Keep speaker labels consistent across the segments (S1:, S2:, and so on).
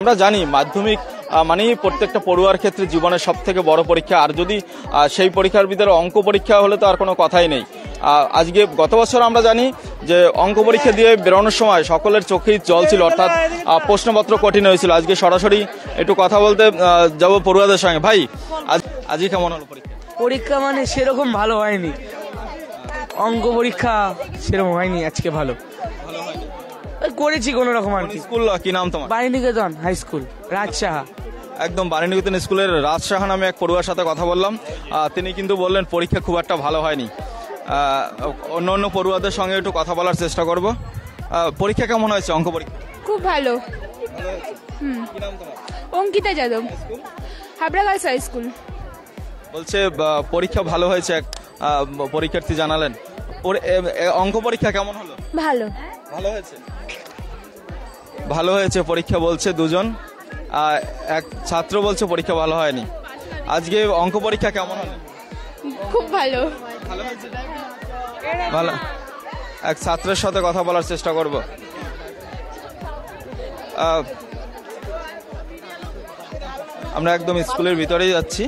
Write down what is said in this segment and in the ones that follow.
S1: আমরা জানি মাধ্যমিক মানে প্রত্যেকটা পড়ুয়ার ক্ষেত্রে জীবনের সব থেকে বড় পরীক্ষা, আর যদি সেই পরীক্ষার ভিতরে অঙ্ক পরীক্ষা হলে তো আর কোনো কথাই নেই। আজকে গত বছর আমরা জানি যে অঙ্ক পরীক্ষা দিয়ে বেরোনোর সময় সকলের চোখেই জল ছিল, অর্থাৎ প্রশ্নপত্র কঠিন হয়েছিল। আজকে সরাসরি একটু কথা বলতে যাব পড়ুয়াদের সঙ্গে। ভাই, আজকে কেমন হলো পরীক্ষা?
S2: পরীক্ষা মানে সেরকম ভালো হয়নি, অঙ্ক পরীক্ষা সেরকম হয়নি আজকে, ভালো করেছি কোন রকম আর কি।
S1: স্কুল কি নাম তোমার?
S2: বাণীনিকেতন হাই স্কুল, রাজসাহা।
S1: একদম বাণীনিকেতন স্কুলের রাজসাহা নামে এক পড়ুয়ার সাথে কথা বললাম। তিনি কিন্তু বললেন পরীক্ষা খুব একটা ভালো হয়নি। অন্য অন্য পড়ুয়াদের সঙ্গে একটু কথা বলার চেষ্টা করব। পরীক্ষা কেমন হয়েছে? অঙ্ক পরীক্ষা
S3: খুব ভালো। Ankita Yadav, Habra girls high school.
S1: বলছে পরীক্ষা ভালো হয়েছে, এক পরীক্ষার্থী জানালেন। অঙ্ক পরীক্ষা কেমন হলো?
S3: ভালো।
S1: ভালো হয়েছে, ভালো হয়েছে পরীক্ষা বলছে দুজন। এক ছাত্র বলছে পরীক্ষা ভালো হয়নি। আজকে অঙ্ক পরীক্ষা কেমন হলো?
S3: খুব ভালো।
S1: ভালো হয়েছে, ভালো। এক ছাত্রের সাথে কথা বলার চেষ্টা করব। আমরা একদম স্কুলের ভিতরেই যাচ্ছি।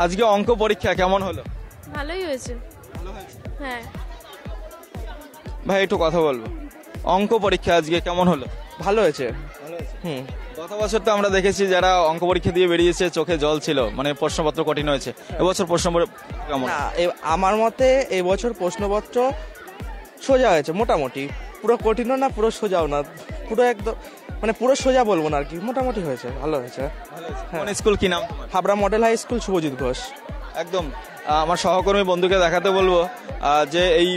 S1: আজকে অঙ্ক পরীক্ষা কেমন হলো?
S3: ভালোই হয়েছে। হ্যাঁ
S1: ভাই, একটু কথা বলবো। অঙ্ক পরীক্ষা আজকে কেমন হলো?
S4: ভালো হয়েছে।
S1: গত বছর তো আমরা দেখেছি যারা অঙ্ক পরীক্ষা দিয়ে বেরিয়েছে চোখে জল ছিল, মানে প্রশ্নপত্র কঠিন হয়েছে। এবছর প্রশ্নপত্র কেমন?
S4: আমার মতে এবছর প্রশ্নপত্র সোজা হয়েছে মোটামুটি, পুরো কঠিনও না পুরো সোজাও না, পুরো একদম মানে পুরো সোজা বলবো না আর কি, মোটামুটি হয়েছে, ভালো হয়েছে।
S1: স্কুল কি নাম তোমার?
S4: Habra model high school, Shubhajit Ghosh.
S1: একদম আমার সহকর্মী বন্ধুকে দেখাতে বলবো যে এই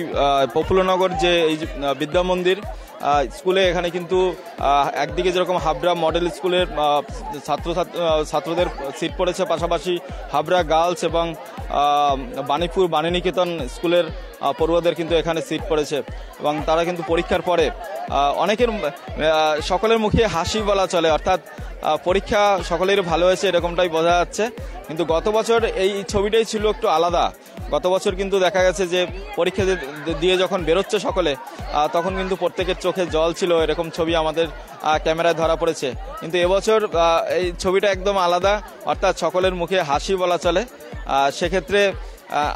S1: প্রফুল্লনগর যে এই বিদ্যা মন্দির স্কুলে, এখানে কিন্তু একদিকে যেরকম হাবড়া মডেল স্কুলের ছাত্রদের সিট পড়েছে, পাশাপাশি হাবড়া গার্লস এবং বাণীপুর বাণীনিকেতন স্কুলের পড়ুয়াদের কিন্তু এখানে সিট পড়েছে। এবং তারা কিন্তু পরীক্ষার পরে অনেকের সকলের মুখে হাসি বলা চলে, অর্থাৎ পরীক্ষা সকলের ভালো হয়েছে এরকমটাই বোঝা যাচ্ছে। কিন্তু গত বছর এই ছবিটাই ছিল একটু আলাদা। গত বছর কিন্তু দেখা গেছে যে পরীক্ষা দিয়ে যখন বেরোচ্ছে সকলে, তখন কিন্তু প্রত্যেকের চোখে জল ছিল, এরকম ছবি আমাদের ক্যামেরায় ধরা পড়েছে। কিন্তু এবছর এই ছবিটা একদম আলাদা, অর্থাৎ সকলের মুখে হাসি বলা চলে। সেক্ষেত্রে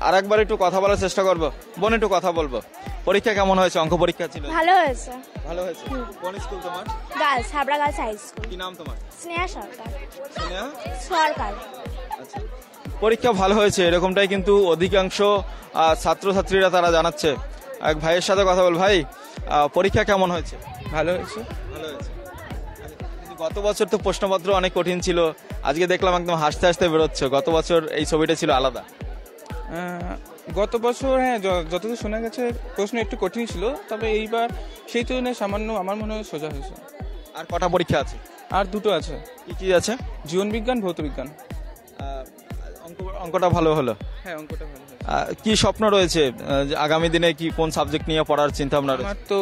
S1: আরেকবার একটু কথা বলার চেষ্টা করবো। বোন, একটু কথা বলবো। পরীক্ষা কেমন হয়েছে? অঙ্ক পরীক্ষা ছিল।
S3: ভালো হয়েছে।
S1: ভালো হয়েছে। কোন স্কুল তোমার?
S3: Girls, Habra girls high school.
S1: কি নাম তোমার?
S3: স্নেহা সরকার।
S1: স্নেহা
S3: সরকার।
S1: আচ্ছা, পরীক্ষা ভালো হয়েছে এরকমটাই কিন্তু অধিকাংশ ছাত্রছাত্রীরা তারা জানাচ্ছে। এক ভাইয়ের সাথে কথা বল। ভাই, পরীক্ষা কেমন হয়েছে?
S4: ভালো হয়েছে।
S1: ভালো হয়েছে। গত বছর তো প্রশ্নপত্র অনেক কঠিন ছিল, আজকে দেখলাম একদম হাসতে হাসতে বেরোচ্ছে। গত বছর এই ছবিটা ছিল আলাদা।
S5: গত বছর হ্যাঁ, যতদূর শোনা গেছে প্রশ্ন একটু কঠিন ছিল, তবে এইবার সেই তুলনায় সামান্য আমার মনে হয় সোজা হয়েছে।
S1: আর কটা পরীক্ষা আছে?
S5: আর দুটো আছে।
S1: কি কি আছে?
S5: জীবন বিজ্ঞান, ভৌত বিজ্ঞান।
S1: অঙ্কটা ভালো হলো?
S5: হ্যাঁ, অঙ্কটা ভালো হয়েছে।
S1: কি স্বপ্ন রয়েছে আগামী দিনে? কি কোন সাবজেক্ট নিয়ে পড়ার চিন্তা ভাবনা রয়েছে?
S5: আমার তো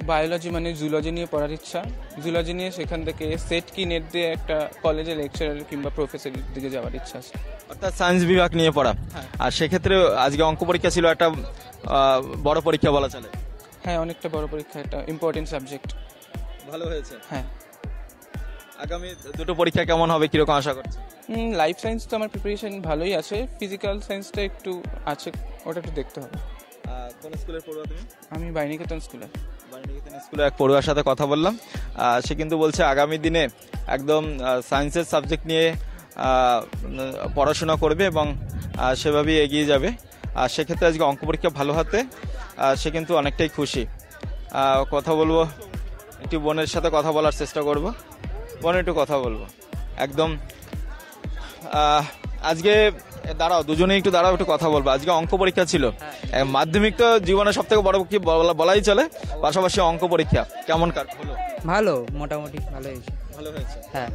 S5: বায়োলজি মানে জুলজি নিয়ে পড়ার ইচ্ছা। জুলজি নিয়ে সেখান থেকে সেট কি নেট দিয়ে একটা কলেজে লেকচারার কিংবা প্রফেসরের দিকে যাওয়ার ইচ্ছা আছে।
S1: অর্থাৎ সায়েন্স বিভাগ নিয়ে পড়া। আর সেক্ষেত্রে আজকে অঙ্ক পরীক্ষা ছিল একটা বড় পরীক্ষা বলা চলে।
S5: হ্যাঁ, অনেকটা বড় পরীক্ষা, একটা ইম্পর্টেন্ট সাবজেক্ট।
S1: ভালো হয়েছে।
S5: হ্যাঁ।
S1: আগামী দুটো পরীক্ষা কেমন হবে, কিরকম আশা করছে?
S5: লাইফ সায়েন্স তো আমার প্রিপারেশন ভালোই আছে, ফিজিক্যাল সায়েন্সটা একটু আছে, ওটা একটু দেখতে হবে।
S1: কোন স্কুলের পড়ুয়া তুমি?
S5: আমি বাণীনিকেতন স্কুলে।
S1: বাণীনিকেতন স্কুলে এক পড়ুয়ার সাথে কথা বললাম। সে কিন্তু বলছে আগামী দিনে একদম সায়েন্সের সাবজেক্ট নিয়ে পড়াশোনা করবে এবং সেভাবেই এগিয়ে যাবে। আর সেক্ষেত্রে আজকে অঙ্ক পরীক্ষা ভালো হাতে সে কিন্তু অনেকটাই খুশি। কথা বলবো, একটু বোনের সাথে কথা বলার চেষ্টা করব। বোন, একটু কথা বলবো। একদম আজকে দাঁড়াও, দুজনেই একটু দাঁড়াও, একটু কথা বলবো। আজকে অঙ্ক পরীক্ষা ছিল, মাধ্যমিক তো জীবনের সব থেকে বড় কি বলাই চলে, পাশাপাশি অঙ্ক পরীক্ষা কেমন কার হলো?
S2: ভালো, মোটামুটি ভালো হয়েছে।
S1: ভালো হয়েছে।
S2: হ্যাঁ।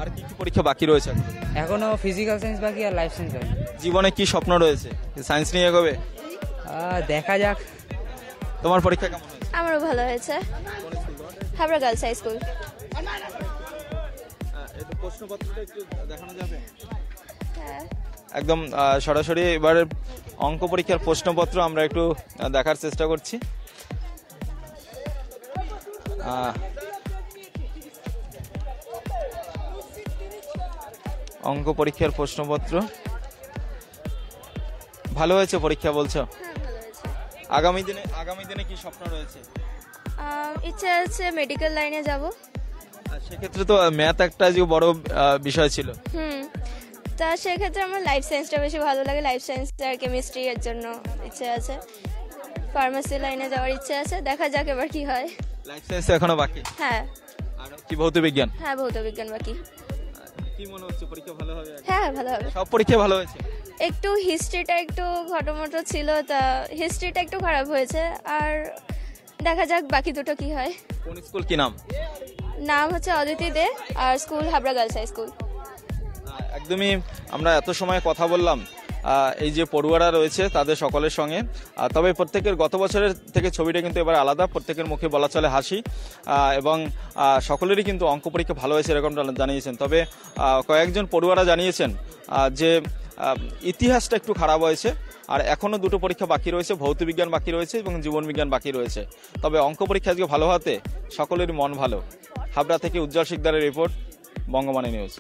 S1: আর কি কি পরীক্ষা বাকি রয়েছে?
S2: এখনো ফিজিক্যাল সায়েন্স বাকি আর লাইফ সায়েন্স বাকি।
S1: জীবনে কি স্বপ্ন রয়েছে? সায়েন্স নিয়ে এগোবে?
S2: দেখা যাক।
S1: তোমার পরীক্ষা কেমন হয়েছে?
S3: আমারও ভালো হয়েছে। Habra girls high school.
S1: প্রশ্নপত্রটা একটু দেখানো যাবে?
S3: হ্যাঁ,
S1: একদম সরাসরি এবার অঙ্ক পরীক্ষার প্রশ্নপত্র আমরা একটু দেখার চেষ্টা করছি। অঙ্ক পরীক্ষার প্রশ্নপত্র ভালো হয়েছে পরীক্ষা বলছো?
S3: হ্যাঁ ভালো হয়েছে।
S1: আগামী দিনে কি স্বপ্ন রয়েছে?
S3: ইচ্ছা আছে মেডিকেল লাইনে যাব।
S1: আর সেক্ষেত্রে তো ম্যাথ একটা যে বড় বিষয় ছিল।
S3: তা সেক্ষেত্রে আমার লাইফ সায়েন্সটা বেশি ভালো লাগে। লাইফ সায়েন্স আর কেমিস্ট্রি এর জন্য ইচ্ছে আছে। ফার্মাসি লাইনে যাওয়ার ইচ্ছে আছে, দেখা যাক এবার কি হয়।
S1: লাইফ সায়েন্স এখনো বাকি?
S3: হ্যাঁ।
S1: আর কি ভৌত বিজ্ঞান?
S3: হ্যাঁ ভৌত বিজ্ঞান বাকি।
S1: কি মনে হচ্ছে পরীক্ষা ভালো হবে?
S3: হ্যাঁ ভালো হবে।
S1: সব পরীক্ষা ভালো হয়েছে?
S3: একটু হিস্ট্রিটা একটু ঘটমটো ছিল, তা হিস্ট্রিটা একটু খারাপ হয়েছে। আর দেখা যাক বাকি দুটো কি হয়।
S1: কোন স্কুল, কি নাম?
S3: নাম হচ্ছে অদিতি দে, আর school Habra girls high school.
S1: একদমই আমরা এত সময় কথা বললাম এই যে পড়ুয়ারা রয়েছে তাদের সকলের সঙ্গে, তবে প্রত্যেকের গত বছরের থেকে ছবিটা কিন্তু এবার আলাদা। প্রত্যেকের মুখে বলা চলে হাসি, এবং সকলেরই কিন্তু অঙ্ক পরীক্ষা ভালো হয়েছে এরকমটা জানিয়েছেন। তবে কয়েকজন পড়ুয়ারা জানিয়েছেন যে ইতিহাসটা একটু খারাপ হয়েছে, আর এখনও দুটো পরীক্ষা বাকি রয়েছে, ভৌত বিজ্ঞান বাকি রয়েছে এবং জীবন বিজ্ঞান বাকি রয়েছে। তবে অঙ্ক পরীক্ষা আজকে ভালো হতে সকলেরই মন ভালো। হাবড়া থেকে উজ্জ্বল শিকদারের রিপোর্ট, বঙ্গবাণী নিউজ।